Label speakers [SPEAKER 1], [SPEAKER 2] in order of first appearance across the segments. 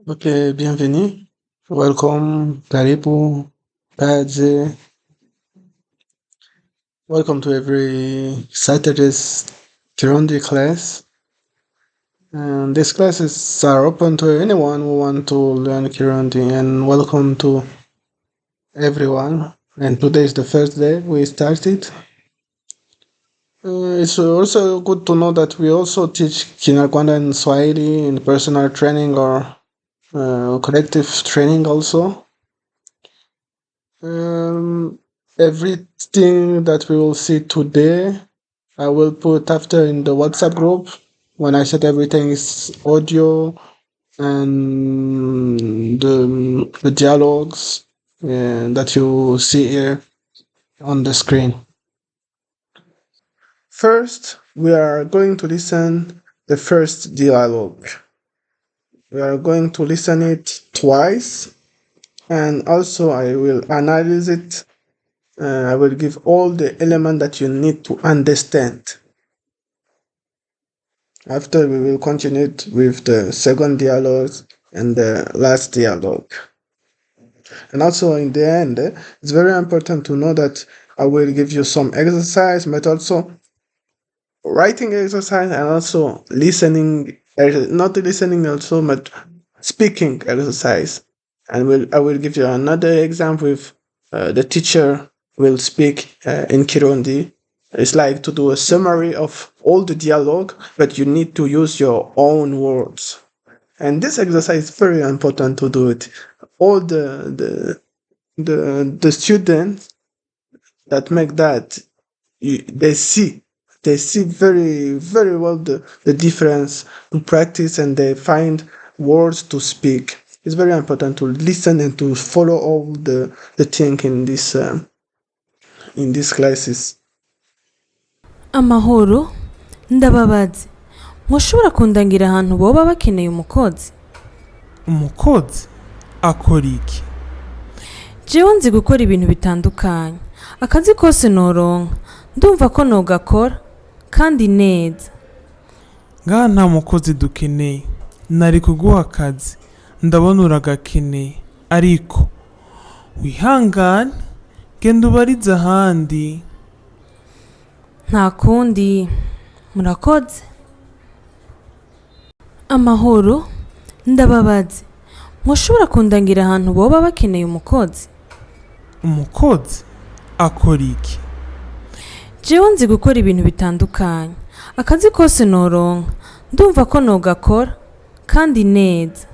[SPEAKER 1] Okay, bienvenue. Welcome, karibu, kaze. Welcome to every Saturday's Kirundi class. And these classes are open to anyone who want to learn Kirundi. And welcome to everyone. And today is the first day we started. It's also good to know that we also teach Kinyarwanda and Swahili in personal training or collective training also. Um, Everything that we will see today, I will put after in the WhatsApp group when I said everything is audio and the dialogues that you see here on the screen. First, we are going to listen the first dialogue. We are going to listen it twice, and also I will analyze it. I will give all the elements that you need to understand. After, we will continue it with the second dialogue and the last dialogue. And also in the end, it's very important to know that I will give you some exercise, but also writing exercise and also listening, not listening also, but speaking exercise. And I will give you another example with the teacher will speak in Kirundi. It's like to do a summary of all the dialogue, but you need to use your own words. And this exercise is very important to do it. All the students that make that, they see very well the difference to practice, and they find words to speak. It's very important to listen and to follow all the thing in these classes.
[SPEAKER 2] Amahoro ndababazi mushobora kundangira ahantu boba bakeneye umukozi.
[SPEAKER 3] Umukozi akora iki?
[SPEAKER 2] Jewe nzi gukora ibintu bitandukanye, akazi kose noronka ndumva ko nogakora kandi neza.
[SPEAKER 3] Ngaha nta mukozi dukeneye, nari kuguha akazi, ndabona uragakeneye, ariko wihangane genda ubarize ahandi.
[SPEAKER 2] Nta kundi, murakoze. Amahoro ndababazi mushobora kundangira ahantu boba bakeneye umukozi.
[SPEAKER 3] Umukozi akora iki?
[SPEAKER 2] Jewe nzi gukora ibintu bitandukanye, akazi kose noronka ndumva ko nogakora kandi neza.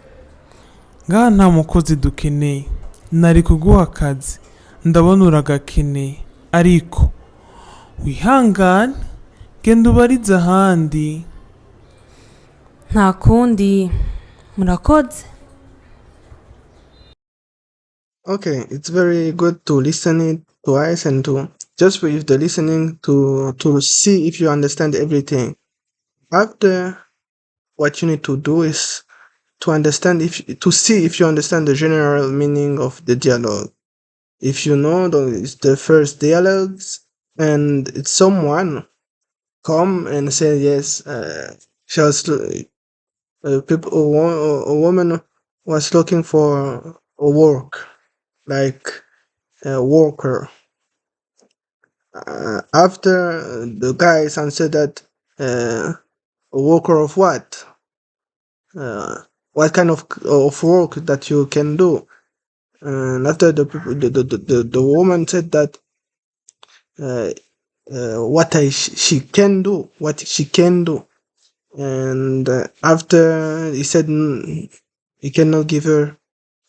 [SPEAKER 3] Ngaha nta mukozi dukeneye, nari kuguha akazi, ndabona uragakeneye, ariko wihangane genda ubarize ahandi.
[SPEAKER 2] Nta kundi, murakoze.
[SPEAKER 1] Okay, it's very good to listen it twice and to just with the listening to see if you understand everything. After, what you need to do is to understand to see if you understand the general meaning of the dialogue. If you know it's the first dialogues and it's someone come and say yes, she was a woman was looking for a work, like a worker. After, the guys answered that a worker of what? What kind of work that you can do? And after the woman said that she can do, what she can do. And after he said he cannot give her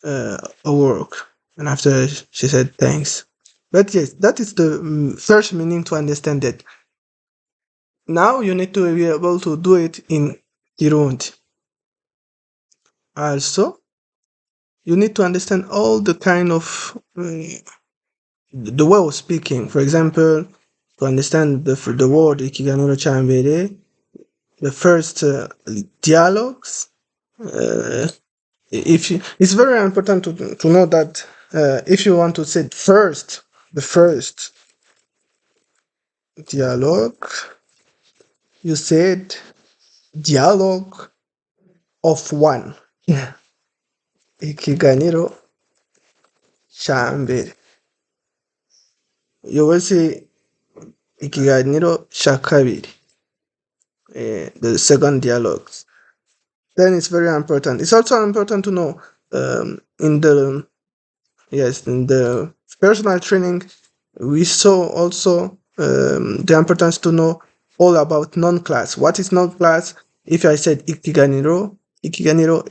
[SPEAKER 1] a work. And after she said thanks. But yes, that is the first meaning to understand it. Now you need to be able to do it in Kirundi. Also, you need to understand all the kind of the way of speaking. For example, to understand the word ikiganiro cha mbere, the first dialogues. It's very important to know that if you want to say the first dialogue, you said dialogue of one. Yeah. ikiganiro ca mbere. You will see ikiganiro ca kabiri. The second dialogues. Then it's very important. It's also important to know in the personal training we saw also the importance to know all about non-class. What is non-class? If I said ikiganiro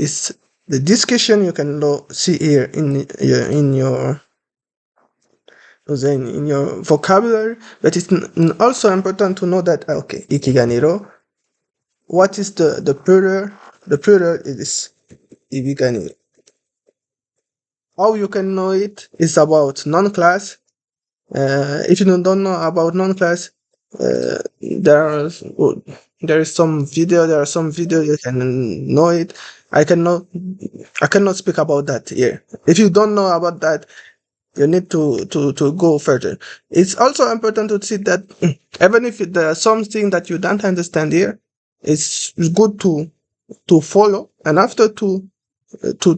[SPEAKER 1] is the discussion you can see here in your vocabulary, but it's also important to know that okay, ikiganiro. What is the plural? The plural is ibiganiro. How you can know it is about non-class. If you don't know about non-class, there is some video. There are some video you can know it. I cannot speak about that here. If you don't know about that, you need to go further. It's also important to see that even if there are something that you don't understand here, it's good to follow, and after to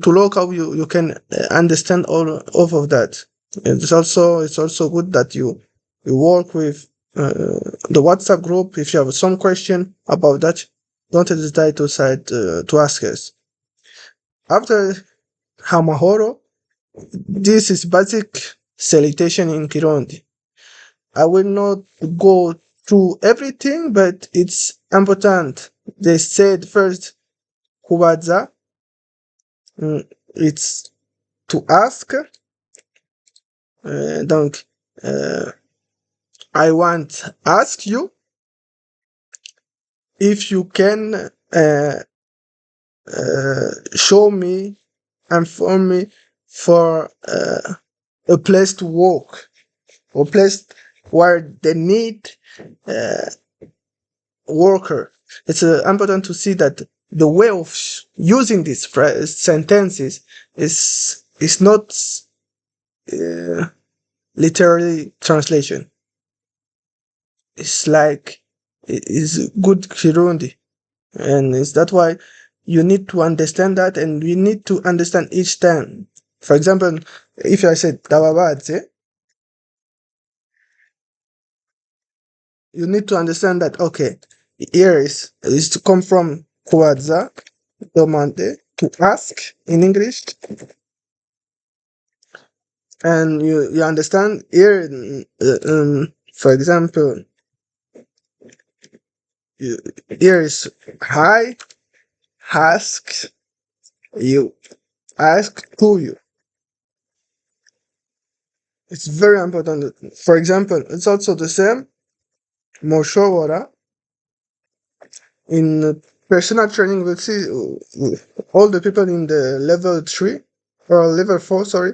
[SPEAKER 1] look how you can understand all of that. It's also good that you work with the WhatsApp group. If you have some question about that, don't hesitate to ask us. After Hamahoro, this is basic salutation in Kirundi. I will not go through everything, but it's important. They said first, kubaza, it's to ask. Donc, I want to ask you if you can show me, inform me for a place to work, or place where they need worker. It's important to see that the way of using these sentences is not literally translation. It's like it is good Kirundi, and it's that why you need to understand that, and we need to understand each time. For example, if I said Dawabatse, you need to understand that okay, here is to come from kuadza, demande, to ask in English, and you understand here. For example, here is I ask you, ask to you. It's very important. For example, it's also the same. Moshowara. In personal training, we'll see all the people in the level 3 or level 4, sorry,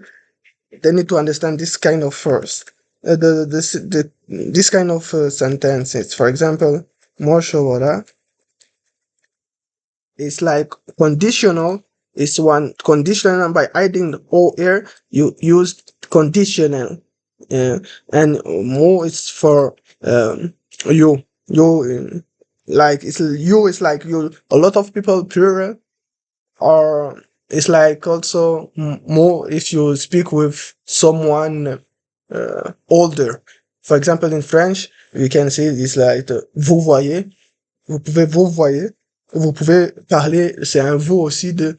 [SPEAKER 1] they need to understand this kind of first. This kind of sentences. For example, Moshowara is like conditional. It's one conditional, by adding the O here, you use conditional. And more is for you. Like you is like you. A lot of people plural, or it's like also more if you speak with someone older. For example, in French, we can say it's like vous voyez. Vous pouvez vous voyez. Vous pouvez parler, c'est un vous aussi de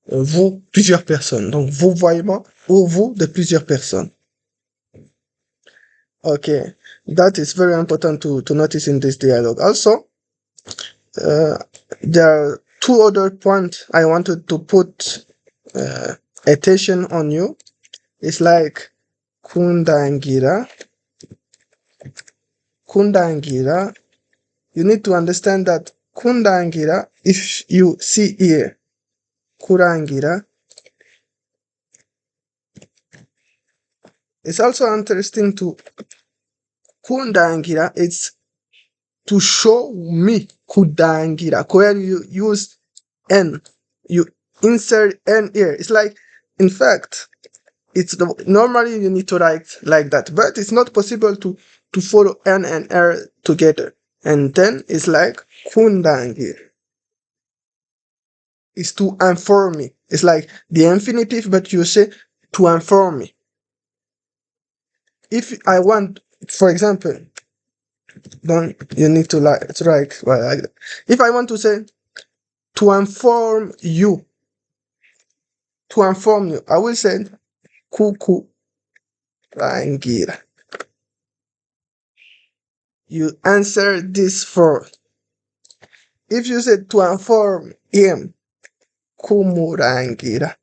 [SPEAKER 1] vous, plusieurs personnes. Donc, vous voyement ou vous de plusieurs personnes. Okay, that is very important to notice in this dialogue. Also, there are two other points I wanted to put attention on you. It's like kundangira. Kundangira. You need to understand that kundangira, if you see here, kurangira, it's also interesting to kundangira, it's to show me kudangira, where you use N, you insert N here. It's like, in fact, normally you need to write like that, but it's not possible to follow N and R together. And then it's like kundangira. is to inform me. It's like the infinitive, but you say to inform me. If I want, for example, don't you need to write like that. If I want to say to inform you, I will say kuku rangira. You answer this for. If you say to inform him, kumurangira.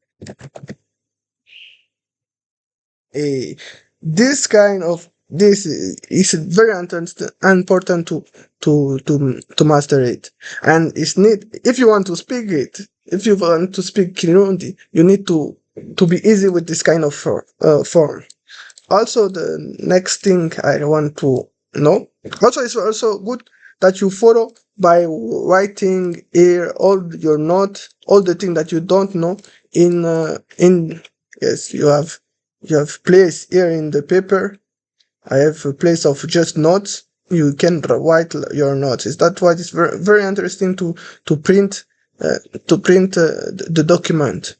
[SPEAKER 1] This kind of this is very important to master it, and it's need if you want to speak it. If you want to speak Kirundi, you need to be easy with this kind of form. Also, the next thing I want to know. Also, it's also good that you follow by writing here all your notes, all the things that you don't know in yes, you have place here in the paper. I have a place of just notes. You can write your notes. Is that why it's very very interesting to print the document.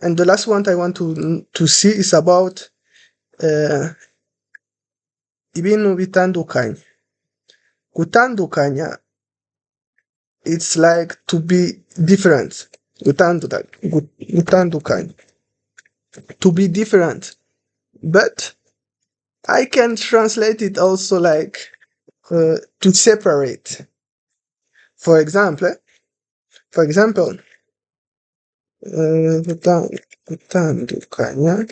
[SPEAKER 1] And the last one I want to see is about ibintu bitandukanye. Gutandukanya, it's like to be different. Gutandukanya. To be different. But I can translate it also like to separate. For example, gutandukanya.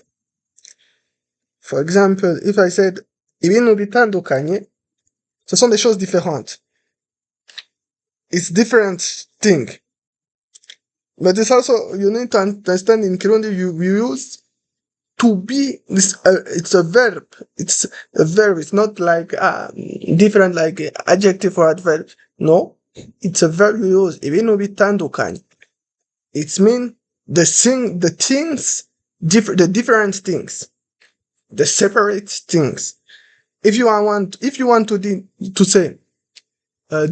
[SPEAKER 1] For example, if I said ibintu bitandukanye, ce sont des choses différentes. It's different thing. But it's also, you need to understand in Kirundi, you use to be, it's a verb. It's a verb. It's not like different like adjective or adverb. No, it's a verb you use. Ibintu bitandukanye. It means the things, the different things, the separate things. If you want to say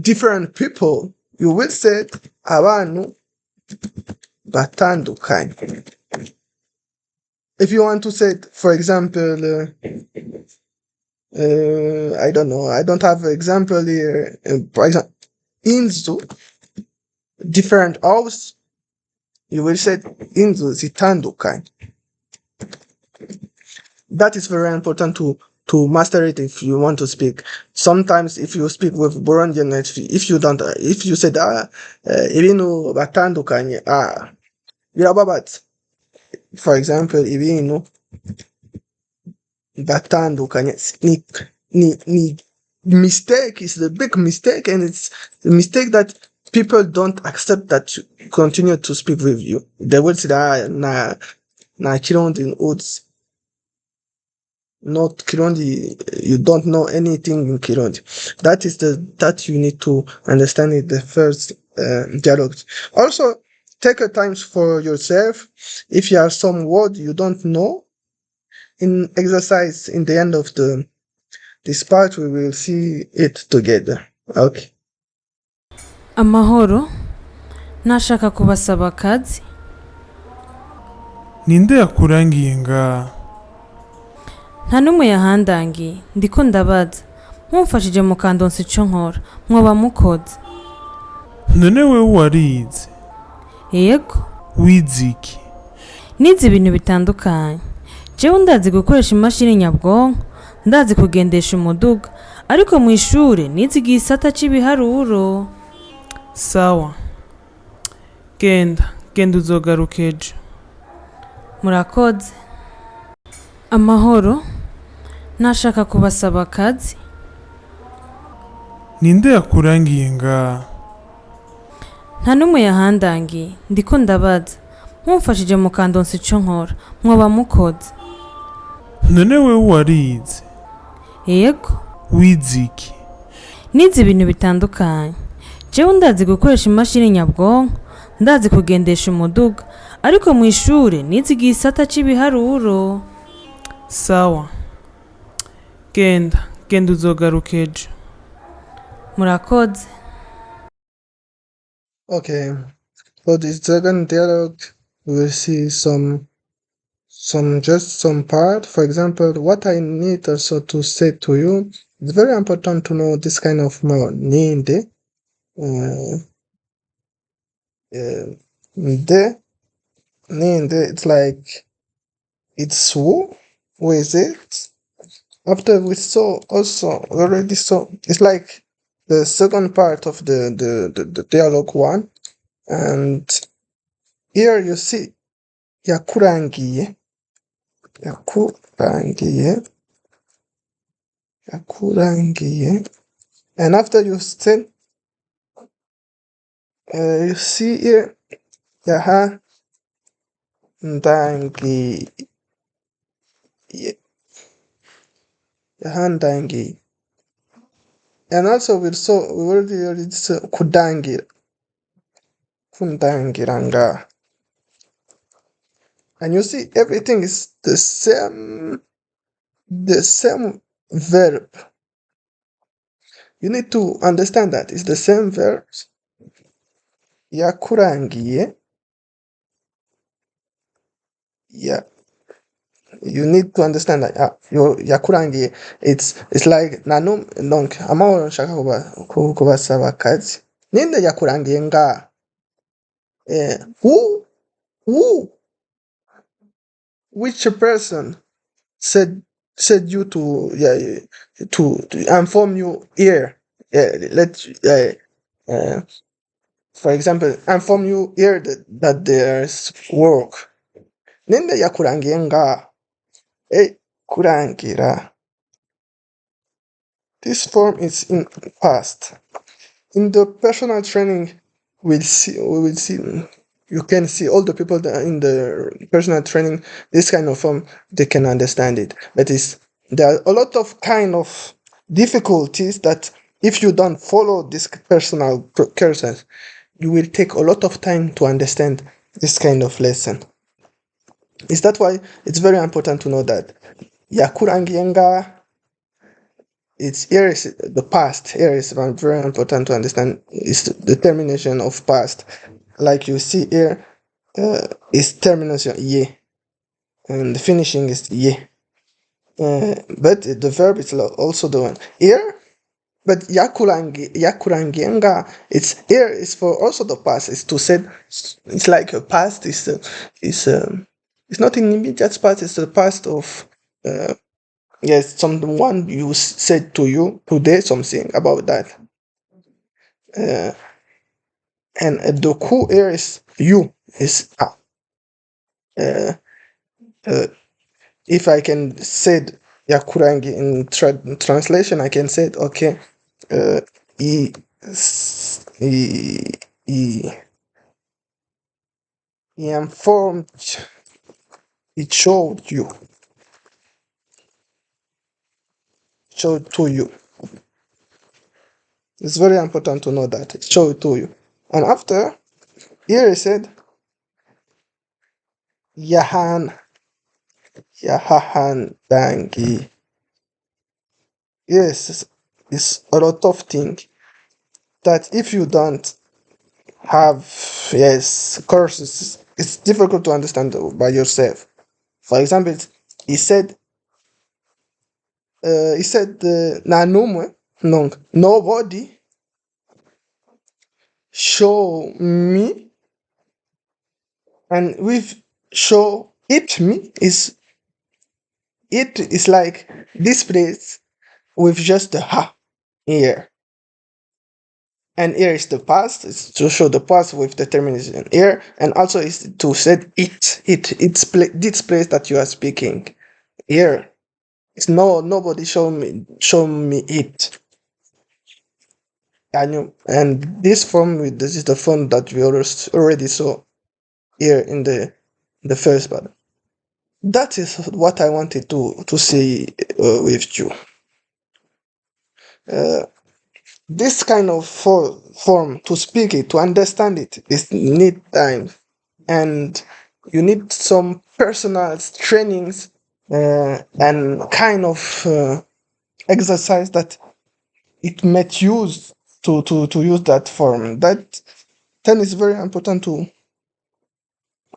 [SPEAKER 1] different people, you will say abantu batandukanye. If you want to say, for example, I don't know, I don't have an example here. For example, inzu, different house, you will say inzu zitandukanye. That is very important to master it if you want to speak. Sometimes if you speak with Burundian, if you said ibintu batandukanye, birababaza. For example, ibintu batandukanye ni mistake is the big mistake, and it's the mistake that people don't accept that you continue to speak with you. They will say na Kirundi Uds. Not Kirundi, you don't know anything in Kirundi. That you need to understand in the first dialogue. Also, take a time for yourself. If you have some word you don't know, in exercise in the end of this part, we will see it together. Okay.
[SPEAKER 2] Amahoro, nashaka kubasaba akazi.
[SPEAKER 3] Ninde yakurangiye nga?
[SPEAKER 2] Nta n'umwe yahandangiye, ndiko ndabaza. Mumfashije mukandonsa ico nkora, mwoba mukoze.
[SPEAKER 3] None wewe warize?
[SPEAKER 2] Yego.
[SPEAKER 3] Wize iki?
[SPEAKER 2] Nize ibintu bitandukanye. Jewe ndazi gukoresha imashini nyabwonko, ndazi kugendesha umuduga, ariko mu ishure nize igisata c'ibiharuro.
[SPEAKER 3] Sawa. Genda uzogaruka ejo.
[SPEAKER 2] Murakoze. Amahoro, nashaka kubasaba akazi.
[SPEAKER 3] Ninde yakurangiye nga?
[SPEAKER 2] Nta n'umwe yahandangiye, ndiko ndabaza. Mumfashije mukandonsa ico nkora, mwoba mukoze.
[SPEAKER 3] None wewe warize?
[SPEAKER 2] Yego.
[SPEAKER 3] Wize iki?
[SPEAKER 2] Nize ibintu bitandukanye. Jewe ndazi gukoresha imashini nyabwonko, ndazi kugendesha umuduga, ariko mu ishure nize igisata c'ibiharuro.
[SPEAKER 3] Sawa. Genda uzogaruka ejo.
[SPEAKER 2] Murakoze.
[SPEAKER 1] Okay. For this second dialogue, we will see some part. For example, what I need also to say to you. It's very important to know this kind of more need. Uh, the need. It's like it's who is it? After we already saw. It's like the second part of the dialogue one, and here you see yakurangiye, yakurangiye, yakurangiye, and after you still you see here yahandangiye, yahandangiye, and also we already saw kudangira, kundangiranga, and you see everything is the same verb. You need to understand that it's the same verbs. Yakurangiye. Yeah, you need to understand that yakurangiye. It's like nanum donc amahoro nshaka kubasaba akazi. Ninde yakurangiye nga? Who which person said you to inform you here? For example, inform you here that there's work. Ninde yakurangiye nga? Kurangira. This form is in past. In the personal training, we will see. You can see all the people that in the personal training. This kind of form, they can understand it. But there are a lot of kind of difficulties that if you don't follow this personal courses, you will take a lot of time to understand this kind of lesson. Is that why it's very important to know that yakurangienga, it's here is the past. Here is very important to understand. It's the termination of past. Like you see here, is termination ye, and the finishing is ye. But the verb is also the one here. But yakurangienga, it's here is for also the past. It's to say it's like a past is it's not in immediate past. It's the past of yes, someone you said to you today something about that. And the who here is you is if I can say yakurangi in translation, I can say okay, he informed, he showed to you. It's very important to know that. It showed to you. And after, here he said, Yahan Dangi. Yes, it's a lot of things that if you don't have, yes, courses, it's difficult to understand by yourself. For example, he said, Nanum, no, nobody show me, and with show it me is like this place with just the ha here, and here is the past. It's to show the past with the termination here, and also is to say it's this place that you are speaking here. It's nobody show me it. And this form, this is the form that we already saw here in the first part. That is what I wanted to say with you. This kind of form, to speak it, to understand it, is need time, and you need some personal trainings and kind of exercise that it might use to use that form. That then is very important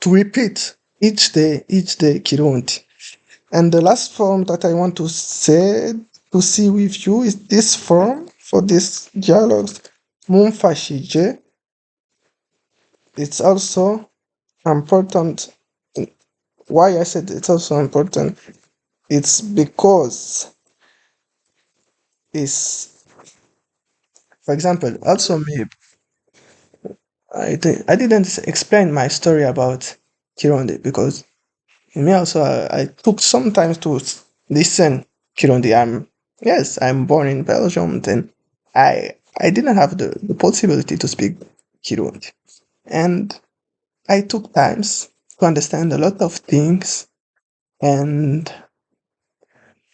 [SPEAKER 1] to repeat each day Kirundi. And the last form that I want to say to see with you is this form for this dialogues. Mumfashije. It's also important. Why I said it's also important? It's because it's, for example, also me. I didn't explain my story about Kirundi because me also I took some time to listen Kirundi. I'm born in Belgium. Then I didn't have the possibility to speak Kirundi, and I took times to understand a lot of things. And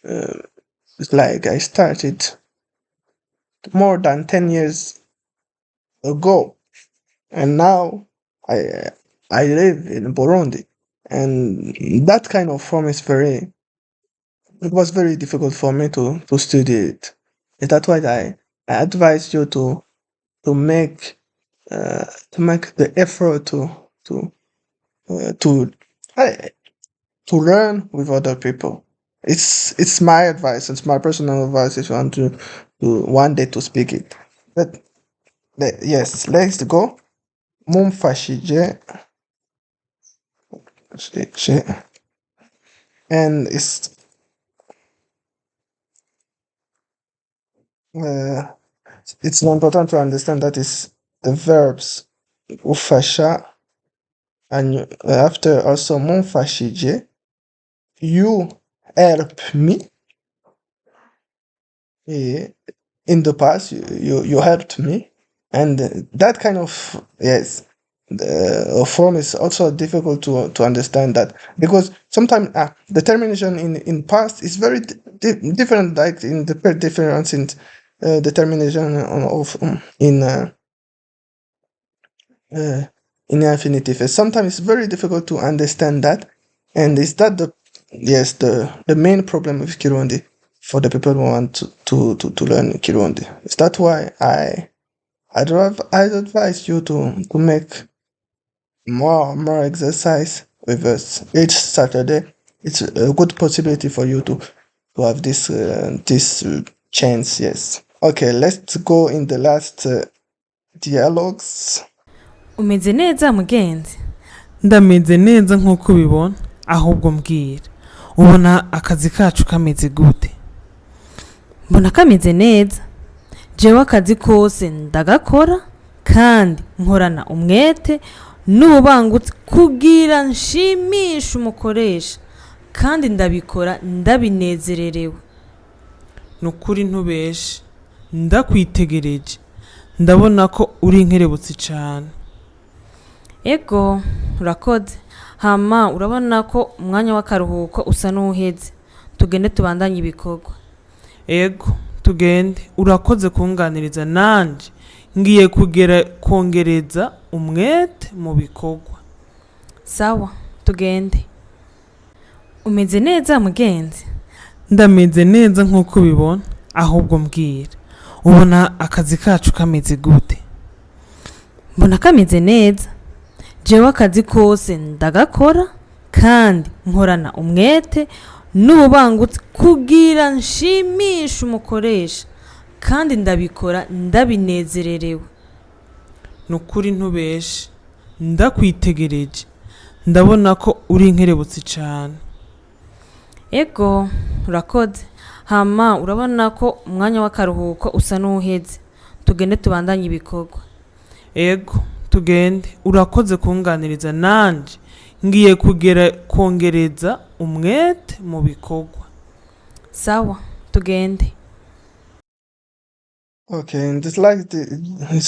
[SPEAKER 1] it's like I started more than 10 years ago, and now I I live in Burundi, and that kind of form is very. It was very difficult for me to study it. And that's why I advise you to make the effort to uh, to learn with other people. It's my advice. It's my personal advice if you want to one day to speak it. But yes, let's go. Mumfashije, and uh, it's important to understand that is the verbs ufasha, and after also mumfashije, you help me. eh, in the past you helped me, and that kind of, yes, the form is also difficult to understand that, because sometimes the termination in past is very different, like in the difference in the termination of uh, in infinitive. Sometimes it's very difficult to understand that, and is that the, yes, the main problem with Kirundi for the people who want to learn Kirundi. Is that why I'd advise you to make more exercise with us each Saturday. It's a good possibility for you to have this chance. Yes. Okay, let's go in the last dialogues.
[SPEAKER 2] umeze neza mugenzi?
[SPEAKER 3] ndameze neza nk'uko ubibona, ahubwo mbwira ubona akazi kacu kameze gute?
[SPEAKER 2] mbona kameze neza. jewe akazi kose ndagakora kandi nkorana umwete n'ubangutse kugira nshimishe umukoresha, kandi ndabikora ndabinezererewe.
[SPEAKER 3] ni ukuri ntubeshe, ndakwitegereje ndabona ko uri inkerebutsi cyane.
[SPEAKER 2] ego urakoze. hama urabona ko umwanya w'akaruhuko usa n'uheze, tugende tubandanye ibikorwa.
[SPEAKER 3] ego tugende, urakoze kunganiriza, nanjye ngiye kongereza umwete mu bikorwa.
[SPEAKER 2] sawa tugende. umeze neza mugenzi?
[SPEAKER 3] ndameze neza nk'uko ubibona, ahubwo mbwira ubona akazi kacu kameze gute?
[SPEAKER 2] mbona kameze neza. jewe akazi kose ndagakora kandi nkorana umwete n'ubangutse kugira nshimishe umukoresha, kandi ndabikora ndabinezererewe.
[SPEAKER 3] ni ukuri ntubeshe, ndakwitegereje ndabona ko uri inkerebutsi cyane.
[SPEAKER 2] ego urakoze. hama urabona ko umwanya w'akaruhuko usa n'uheze, tugende tubandanye ibikorwa.
[SPEAKER 3] ego tugende, urakoze kunganiriza, nanjye ngiye kongereza umwete mu bikorwa.
[SPEAKER 2] sawa tugende.
[SPEAKER 1] Okay, and it's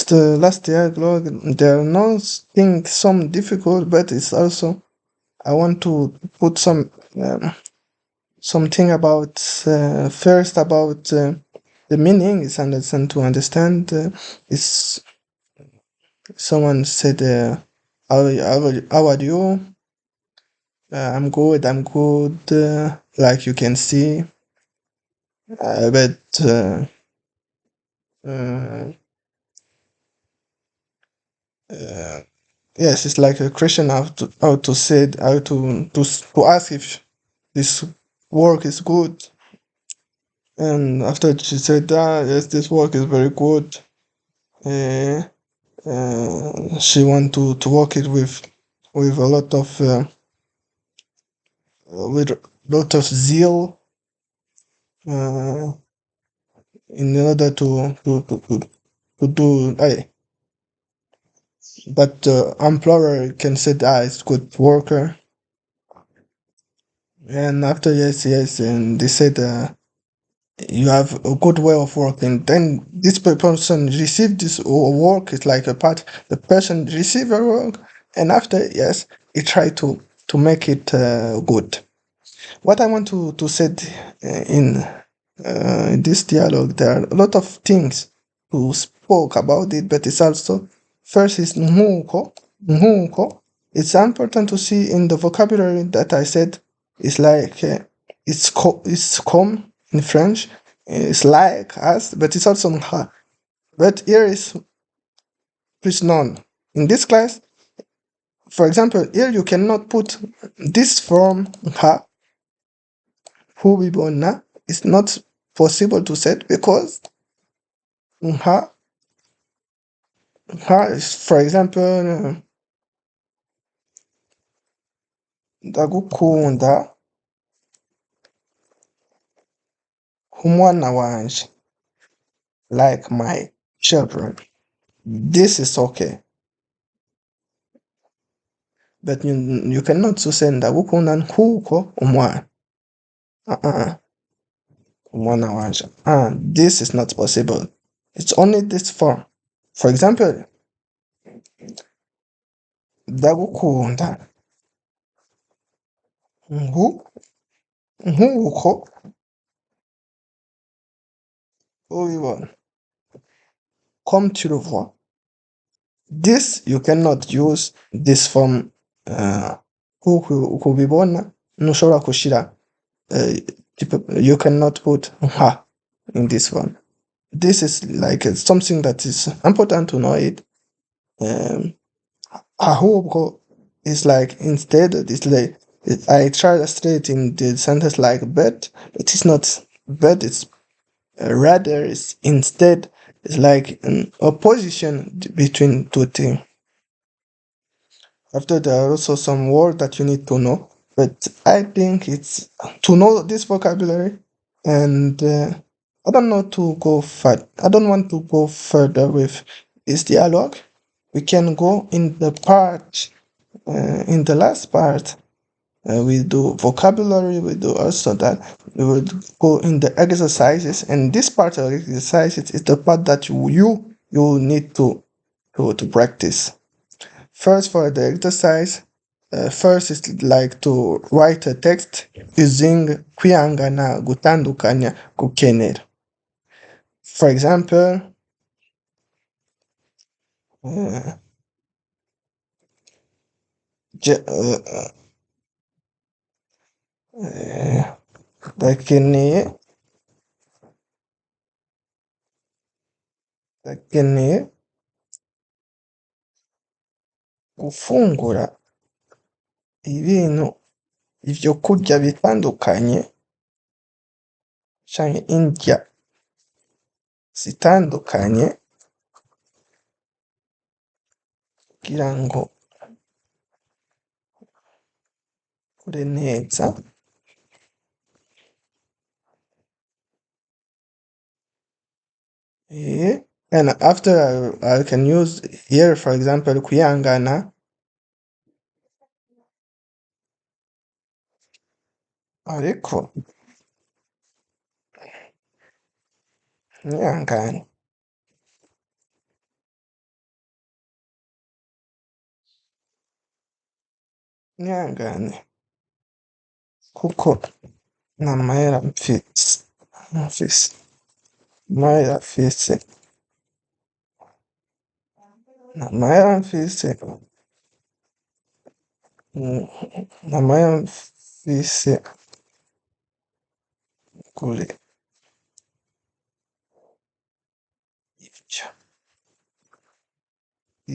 [SPEAKER 1] the last dialogue. There are no things some difficult, but it's also I want to put something about first about the meaning. Is understand to understand. Is someone said, how are you? I'm good. I'm good. Like you can see, but. Uh, uh, yes, it's like a question how to say it, how to ask if this work is good. And after she said, yes, this work is very good. Uh, she want to work it with a lot of with a lot of zeal uh, in order to do. But the employer can say that it's good worker. And after yes, and they said you have a good way of working. Then this person received this work. It's like a part. The person received a work, and after yes, he tried to make it good. What I want to say in this dialogue, there are a lot of things to spoke about it, but it's also first is nkuko. Nkuko. It's important to see in the vocabulary that I said. It's like it's comme in French. It's like as, but it's also nha. But here is plus none. In this class, for example, here you cannot put this form ha who we born now. It's not possible to set because ha ha is, for example, ndagukunda umwana wanje, like my children. This is okay, but you cannot so say ndagukunda nkuko umwana. Uh-uh. Umwana wanje. This is not possible. It's only this form. For example, ndagukunda nku nkuko ubibona. Comme tu le vois. This you cannot use this form kubibona ntushobora gushira you cannot put ha in this one. This is like something that is important to know it. Ahubwo is like instead it's like I translate in the sentence like but it is not but it's rather it's instead it's like an opposition between two things. After there are also some words that you need to know, but I think it's to know this vocabulary, and I don't know to go I don't want to go further with this dialogue. We can go in the part, in the last part. We do vocabulary. We do also that we will go in the exercises, and this part of exercises is the part that you need to practice. First, for the exercise, first is like to write a text using kwihangana gutandukanya gukenera. For example, uh, je- uh, ndakeneye ndakeneye gufungura ibintu ibyo kurya bitandukanye canke indya zitandukanye kugira ngo ure neza. And after I can use here, for example, kwihangana. Ariko mwihangane mwihangane kuko nta mahera mfise mahera mfise nta mahera mfise nta mahera mfise kuri ivyo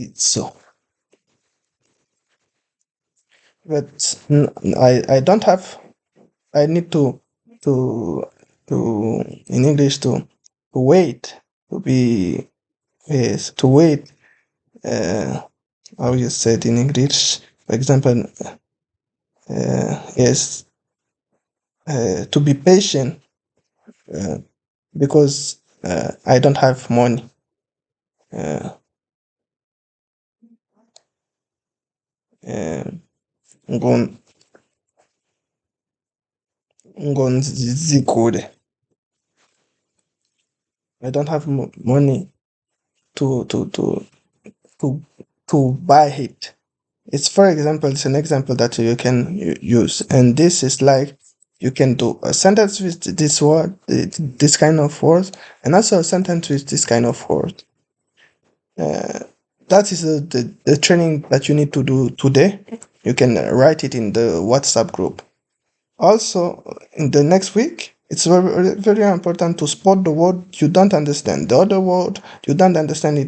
[SPEAKER 1] izo but I don't have. I need to in English to wait to be yes to wait. How you said in English, for example, yes, to be patient because I don't have money. Uh, uh, ngon- ngonzikule. I don't have money to to to to to buy it. It's for example, it's an example that you can use, and this is like you can do a sentence with this word, this kind of words, and also a sentence with this kind of word. That is the training that you need to do today. You can write it in the WhatsApp group. Also, in the next week, it's very, very important to spot the word you don't understand. The other word you don't understand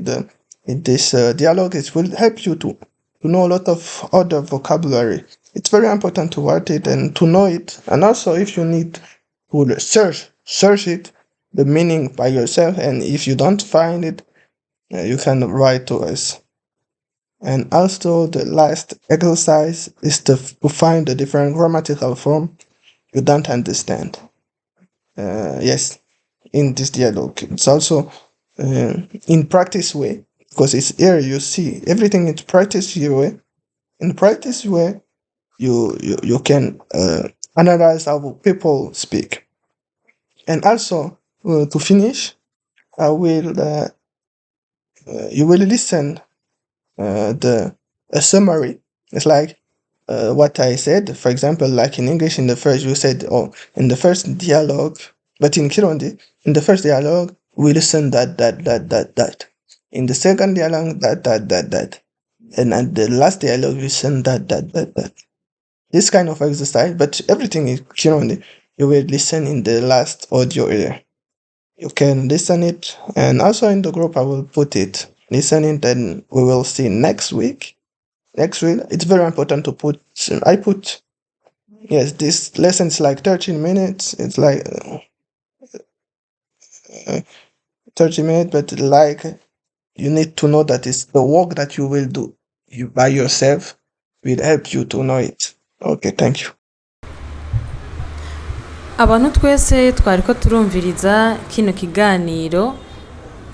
[SPEAKER 1] in this dialogue, it will help you to know a lot of other vocabulary. It's very important to write it and to know it. And also, if you need to search it, the meaning by yourself. And if you don't find it, you can write to us. And also, the last exercise is to find the different grammatical form you don't understand. Yes, in this dialogue. It's also in practice way, because it's here you see everything in practice way. In practice way, you can analyze how people speak. And also, to finish, I will you will listen a summary. It's like what I said. For example, like in English, in the first you said, oh, in the first dialogue, but in Kirundi, in the first dialogue, we listen that. In the second dialogue, that. And at the last dialogue, we listen that. This kind of exercise, but everything is Kirundi. You will listen in the last audio here. You can listen it, and also in the group, I will put it. Listen it, and we will see next week. Next week, it's very important to put. I put yes. This lesson is like 13 minutes. It's like 30 minutes, but like you need to know that it's the work that you will do you by yourself will help you to know it. Okay, thank you.
[SPEAKER 2] abantu twese twari ko turumviriza kino kiganiro,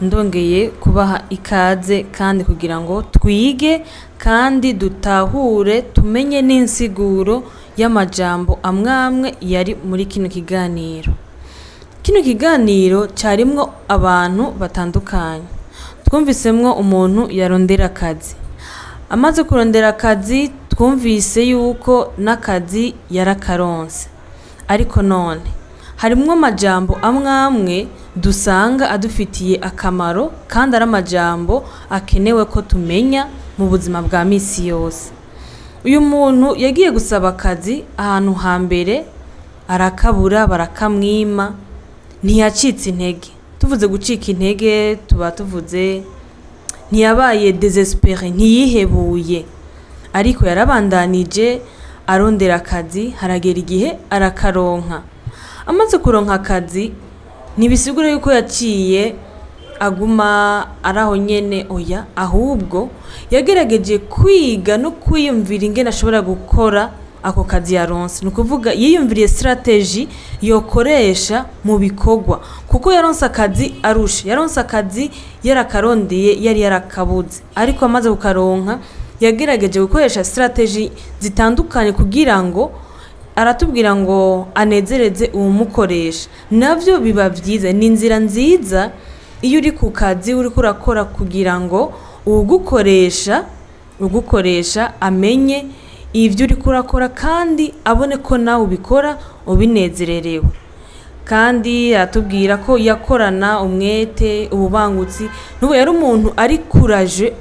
[SPEAKER 2] ndongeye kubaha ikaze kandi kugira ngo twige kandi dutahure tumenye n'insiguro y'amajambo amwamwe yari muri kino kiganiro. Kino kiganiro cyarimwo abantu batandukanye. Twumvisemwo umuntu yarondera akazi. Amaze kurondera akazi, twumvise yuko n'akazi yarakaronse. Ariko none harimwo amajambo amwamwe dusanga adufitiye akamaro kandi ari amajambo akenewe ko tumenya mu buzima bwa misi yose. Uyu muntu yagiye gusaba akazi ahantu hambere, arakabura barakamwima, ntiyacitse intege. Tuvuze gucika intege tuba tuvuze ntiyabaye désespéré, ntiyihebuye, ariko yarabandanije arondera akazi, haragera igihe arakaronka. Amaze kuronka akazi, ntibisigura yuko yaciye aguma araho nyene, oya, ahubwo yagerageje kwiga no kwiyumvira ingene ashobora gukora ako kazi yaronse. Nukuvuga yiyumviriye strategy yokoresha mu bikorwa, kuko yaronse akazi arusha, yaronse akazi yarakarondeye yari yarakabuze, ariko amaze kukaronka yagerageje gukoresha strategy zitandukanye kugira ngo aratubwira ngo anezereze uwumukoresha. Navyo biba vyiza, ni inzira nziza iyo uri ku kazi uri kurakora kugira ngo ugukoresha amenye ivyo uri kurakora kandi abone ko nawe ubikora ubinezererewe. Kandi atubwira ko yakorana umwete, ububangutsi. Nubu yari umuntu ari courage,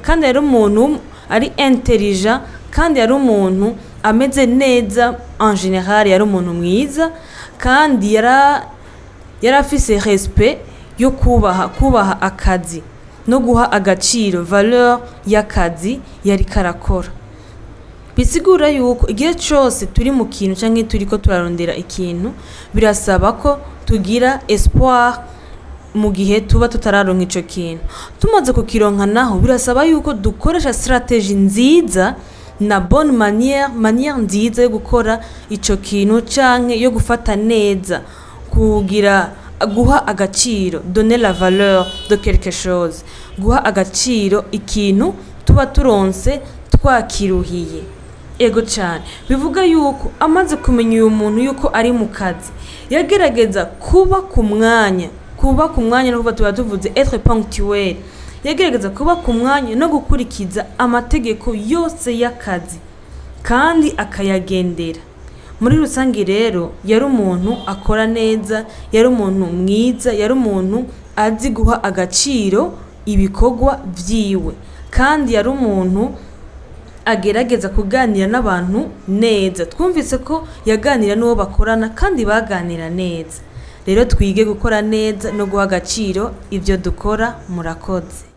[SPEAKER 2] kandi yari umuntu ari intelligent, kandi yari umuntu ameze neza. En général yari umuntu mwiza, kandi yari afise respect yo kubaha akazi no guha agaciro valeur y'akazi yari karakora. bisigura yuko igihe cyose turi mu kintu cyangwa turi ko turarondera ikintu birasaba ko tugira espoir mu gihe tuba tutararonka icyo kintu. Tumaze kukironka naho birasaba yuko dukoresha strategy nziza na bonne manière nziza yo gukora icyo kintu cyangwa yo gufata neza, guha agaciro, donner la valeur de quelque chose, guha agaciro ikintu tuba turonse twakiruhiye. Ego cyane bivuga yuko amaze kumenya uyu muntu yuko ari mu kazi, yagerageza kuba ku mwanya no kuba tuba tuvuze être ponctuel, yagerageza kuba ku mwanya no gukurikiza amategeko yose y'akazi kandi akayagendera. Muri rusange rero yari umuntu akora neza, yari umuntu mwiza, yari umuntu azi guha agaciro ibikorwa vyiwe, kandi yari umuntu agerageza kuganira n'abantu neza. Twumvise ko yaganira n'uwo bakorana kandi baganira neza. Rero twige gukora neza no guha agaciro ibyo dukora. Murakoze.